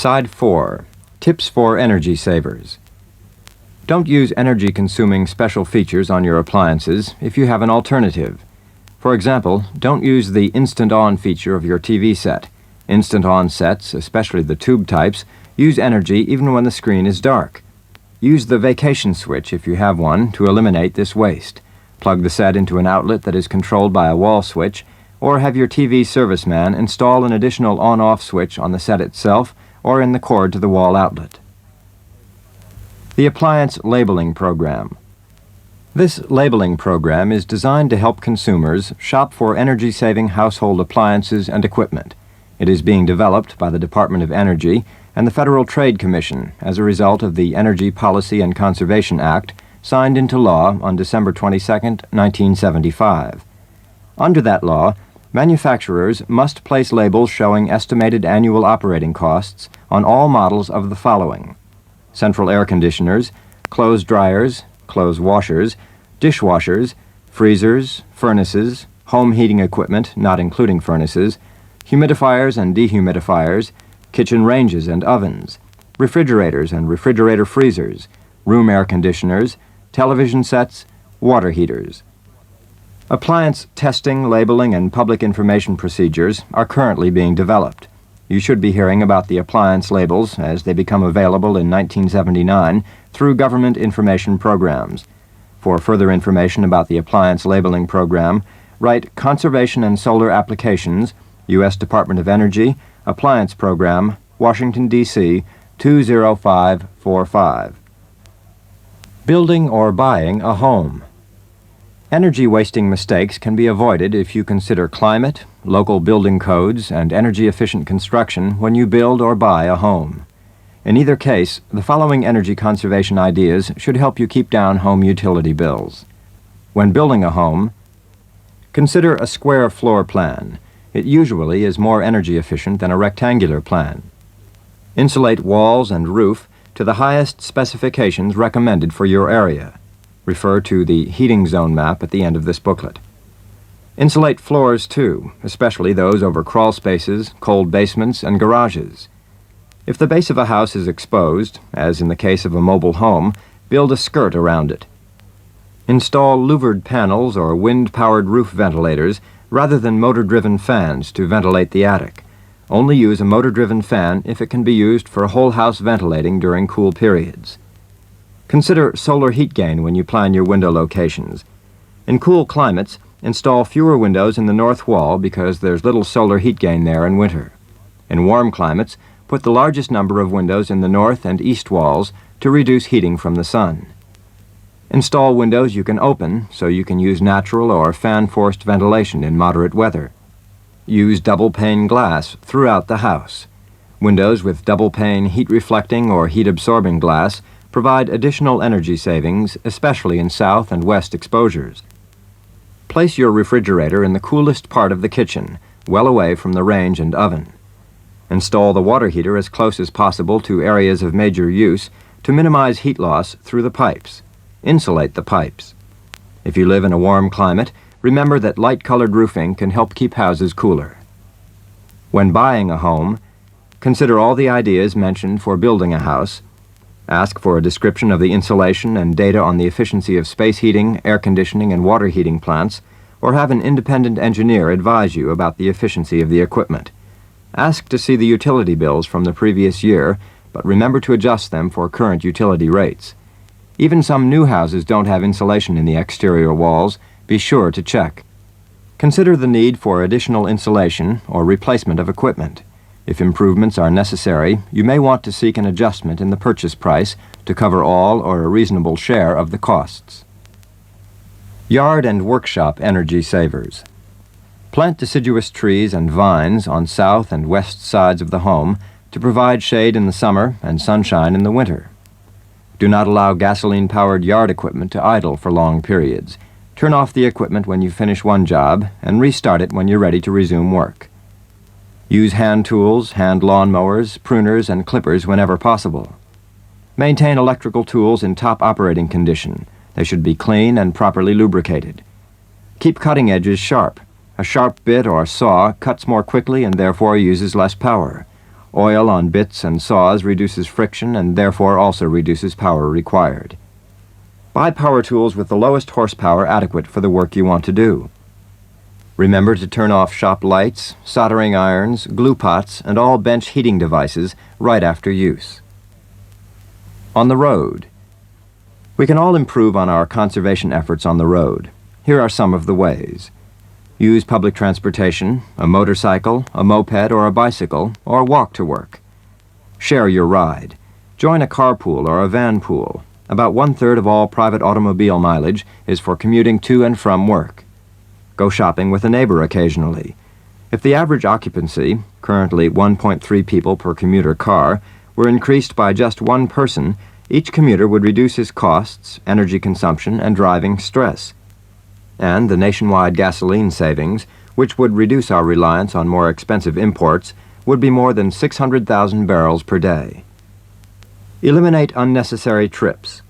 Side 4. Tips for Energy Savers. Don't use energy-consuming special features on your appliances if you have an alternative. For example, don't use the Instant On feature of your TV set. Instant On sets, especially the tube types, use energy even when the screen is dark. Use the vacation switch, if you have one, to eliminate this waste. Plug the set into an outlet that is controlled by a wall switch, or have your TV serviceman install an additional on-off switch on the set itself or in the cord to the wall outlet. The Appliance Labeling Program. This labeling program is designed to help consumers shop for energy-saving household appliances and equipment. It is being developed by the Department of Energy and the Federal Trade Commission as a result of the Energy Policy and Conservation Act, signed into law on December 22, 1975. Under that law, manufacturers must place labels showing estimated annual operating costs on all models of the following: central air conditioners, clothes dryers, clothes washers, dishwashers, freezers, furnaces, home heating equipment, not including furnaces, humidifiers and dehumidifiers, kitchen ranges and ovens, refrigerators and refrigerator freezers, room air conditioners, television sets, water heaters. Appliance testing, labeling, and public information procedures are currently being developed. You should be hearing about the appliance labels as they become available in 1979 through government information programs. For further information about the Appliance Labeling Program, write Conservation and Solar Applications, U.S. Department of Energy, Appliance Program, Washington, D.C., 20545. Building or buying a home. Energy-wasting mistakes can be avoided if you consider climate, local building codes, and energy-efficient construction when you build or buy a home. In either case, the following energy conservation ideas should help you keep down home utility bills. When building a home, consider a square floor plan. It usually is more energy efficient than a rectangular plan. Insulate walls and roof to the highest specifications recommended for your area. Refer to the heating zone map at the end of this booklet. Insulate floors, too, especially those over crawl spaces, cold basements, and garages. If the base of a house is exposed, as in the case of a mobile home, build a skirt around it. Install louvered panels or wind-powered roof ventilators rather than motor-driven fans to ventilate the attic. Only use a motor-driven fan if it can be used for whole-house ventilating during cool periods. Consider solar heat gain when you plan your window locations. In cool climates, install fewer windows in the north wall because there's little solar heat gain there in winter. In warm climates, put the largest number of windows in the north and east walls to reduce heating from the sun. Install windows you can open so you can use natural or fan-forced ventilation in moderate weather. Use double-pane glass throughout the house. Windows with double-pane heat-reflecting or heat-absorbing glass provide additional energy savings, especially in south and west exposures. Place your refrigerator in the coolest part of the kitchen, well away from the range and oven. Install the water heater as close as possible to areas of major use to minimize heat loss through the pipes. Insulate the pipes. If you live in a warm climate, remember that light-colored roofing can help keep houses cooler. When buying a home, consider all the ideas mentioned for building a house. Ask for a description of the insulation and data on the efficiency of space heating, air conditioning, and water heating plants, or have an independent engineer advise you about the efficiency of the equipment. Ask to see the utility bills from the previous year, but remember to adjust them for current utility rates. Even some new houses don't have insulation in the exterior walls. Be sure to check. Consider the need for additional insulation or replacement of equipment. If improvements are necessary, you may want to seek an adjustment in the purchase price to cover all or a reasonable share of the costs. Yard and workshop energy savers. Plant deciduous trees and vines on south and west sides of the home to provide shade in the summer and sunshine in the winter. Do not allow gasoline-powered yard equipment to idle for long periods. Turn off the equipment when you finish one job and restart it when you're ready to resume work. Use hand tools, hand lawnmowers, pruners, and clippers whenever possible. Maintain electrical tools in top operating condition. They should be clean and properly lubricated. Keep cutting edges sharp. A sharp bit or saw cuts more quickly and therefore uses less power. Oil on bits and saws reduces friction and therefore also reduces power required. Buy power tools with the lowest horsepower adequate for the work you want to do. Remember to turn off shop lights, soldering irons, glue pots, and all bench heating devices right after use. On the road. We can all improve on our conservation efforts on the road. Here are some of the ways. Use public transportation, a motorcycle, a moped, or a bicycle, or walk to work. Share your ride. Join a carpool or a van pool. About 1/3 of all private automobile mileage is for commuting to and from work. Go shopping with a neighbor occasionally. If the average occupancy, currently 1.3 people per commuter car, were increased by just one person, each commuter would reduce his costs, energy consumption, and driving stress. And the nationwide gasoline savings, which would reduce our reliance on more expensive imports, would be more than 600,000 barrels per day. Eliminate unnecessary trips.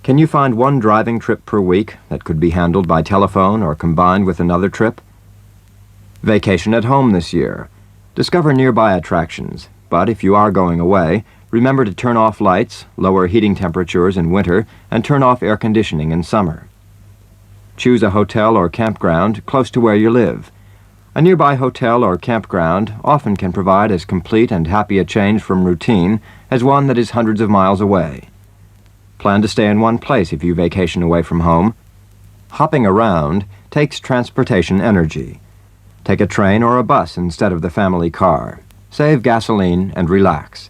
Can you find one driving trip per week that could be handled by telephone or combined with another trip? Vacation at home this year. Discover nearby attractions, but if you are going away, remember to turn off lights, lower heating temperatures in winter, and turn off air conditioning in summer. Choose a hotel or campground close to where you live. A nearby hotel or campground often can provide as complete and happy a change from routine as one that is hundreds of miles away. Plan to stay in one place if you vacation away from home. Hopping around takes transportation energy. Take a train or a bus instead of the family car. Save gasoline and relax.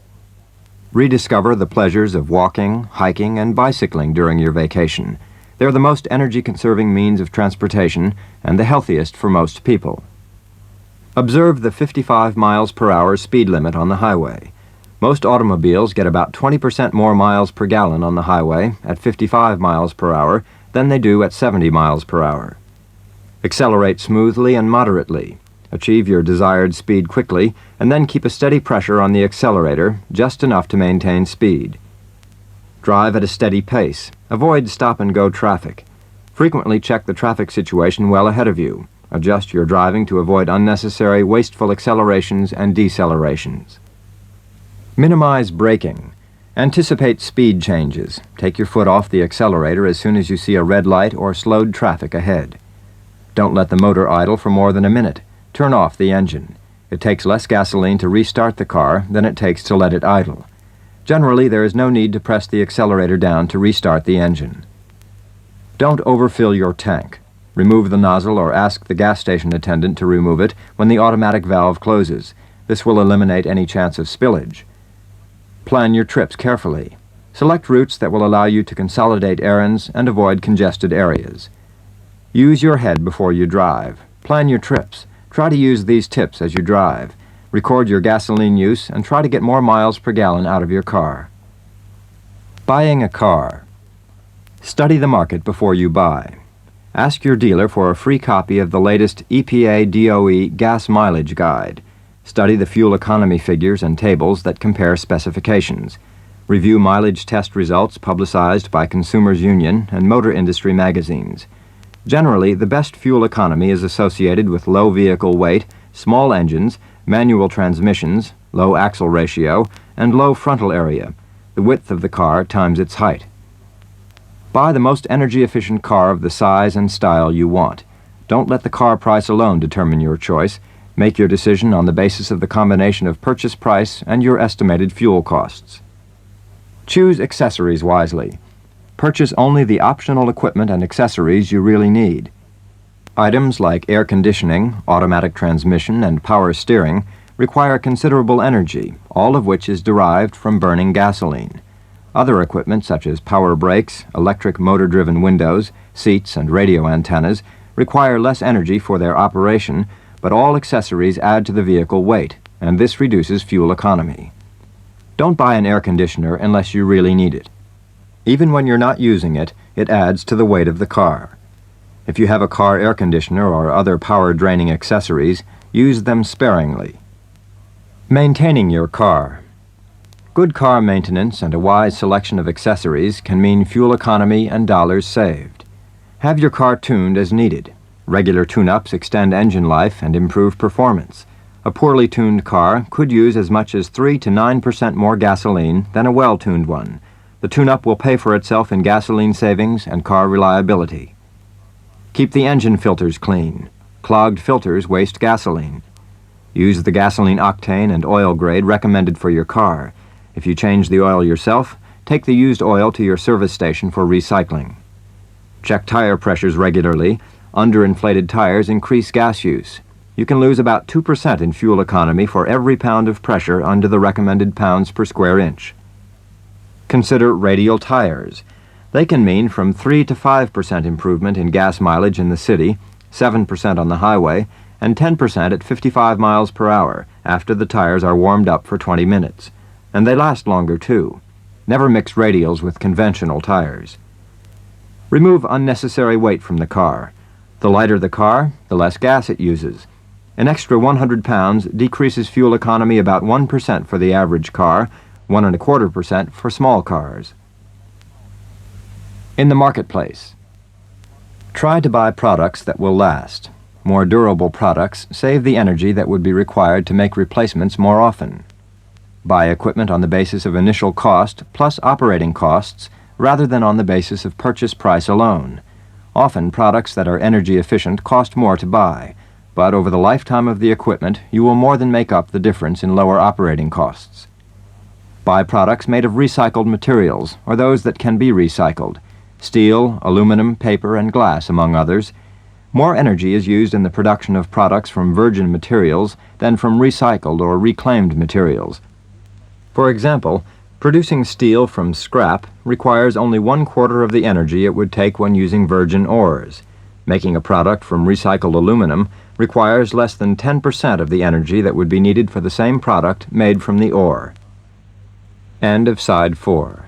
Rediscover the pleasures of walking, hiking, and bicycling during your vacation. They're the most energy-conserving means of transportation and the healthiest for most people. Observe the 55 miles per hour speed limit on the highway. Most automobiles get about 20% more miles per gallon on the highway at 55 miles per hour than they do at 70 miles per hour. Accelerate smoothly and moderately. Achieve your desired speed quickly, and then keep a steady pressure on the accelerator, just enough to maintain speed. Drive at a steady pace. Avoid stop-and-go traffic. Frequently check the traffic situation well ahead of you. Adjust your driving to avoid unnecessary, wasteful accelerations and decelerations. Minimize braking. Anticipate speed changes. Take your foot off the accelerator as soon as you see a red light or slowed traffic ahead. Don't let the motor idle for more than a minute. Turn off the engine. It takes less gasoline to restart the car than it takes to let it idle. Generally, there is no need to press the accelerator down to restart the engine. Don't overfill your tank. Remove the nozzle or ask the gas station attendant to remove it when the automatic valve closes. This will eliminate any chance of spillage. Plan your trips carefully. Select routes that will allow you to consolidate errands and avoid congested areas. Use your head before you drive. Plan your trips. Try to use these tips as you drive. Record your gasoline use and try to get more miles per gallon out of your car. Buying a car. Study the market before you buy. Ask your dealer for a free copy of the latest EPA DOE gas mileage guide. Study the fuel economy figures and tables that compare specifications. Review mileage test results publicized by Consumers Union and motor industry magazines. Generally, the best fuel economy is associated with low vehicle weight, small engines, manual transmissions, low axle ratio, and low frontal area, the width of the car times its height. Buy the most energy-efficient car of the size and style you want. Don't let the car price alone determine your choice. Make your decision on the basis of the combination of purchase price and your estimated fuel costs. Choose accessories wisely. Purchase only the optional equipment and accessories you really need. Items like air conditioning, automatic transmission, and power steering require considerable energy, all of which is derived from burning gasoline. Other equipment such as power brakes, electric motor-driven windows, seats, and radio antennas require less energy for their operation, but all accessories add to the vehicle weight, and this reduces fuel economy. Don't buy an air conditioner unless you really need it. Even when you're not using it, it adds to the weight of the car. If you have a car air conditioner or other power-draining accessories, use them sparingly. Maintaining your car. Good car maintenance and a wise selection of accessories can mean fuel economy and dollars saved. Have your car tuned as needed. Regular tune-ups extend engine life and improve performance. A poorly tuned car could use as much as 3 to 9% more gasoline than a well-tuned one. The tune-up will pay for itself in gasoline savings and car reliability. Keep the engine filters clean. Clogged filters waste gasoline. Use the gasoline octane and oil grade recommended for your car. If you change the oil yourself, take the used oil to your service station for recycling. Check tire pressures regularly. Underinflated tires increase gas use. You can lose about 2% in fuel economy for every pound of pressure under the recommended pounds per square inch. Consider radial tires. They can mean from 3 to 5% improvement in gas mileage in the city, 7% on the highway, and 10% at 55 miles per hour after the tires are warmed up for 20 minutes. And they last longer, too. Never mix radials with conventional tires. Remove unnecessary weight from the car. The lighter the car, the less gas it uses. An extra 100 pounds decreases fuel economy about 1% for the average car, 1.25% for small cars. In the marketplace. Try to buy products that will last. More durable products save the energy that would be required to make replacements more often. Buy equipment on the basis of initial cost plus operating costs rather than on the basis of purchase price alone. Often products that are energy efficient cost more to buy, but over the lifetime of the equipment you will more than make up the difference in lower operating costs. Buy products made of recycled materials or those that can be recycled. Steel, aluminum, paper, and glass, among others. More energy is used in the production of products from virgin materials than from recycled or reclaimed materials. For example, producing steel from scrap requires only 1/4 of the energy it would take when using virgin ores. Making a product from recycled aluminum requires less than 10% of the energy that would be needed for the same product made from the ore. End of Side 4.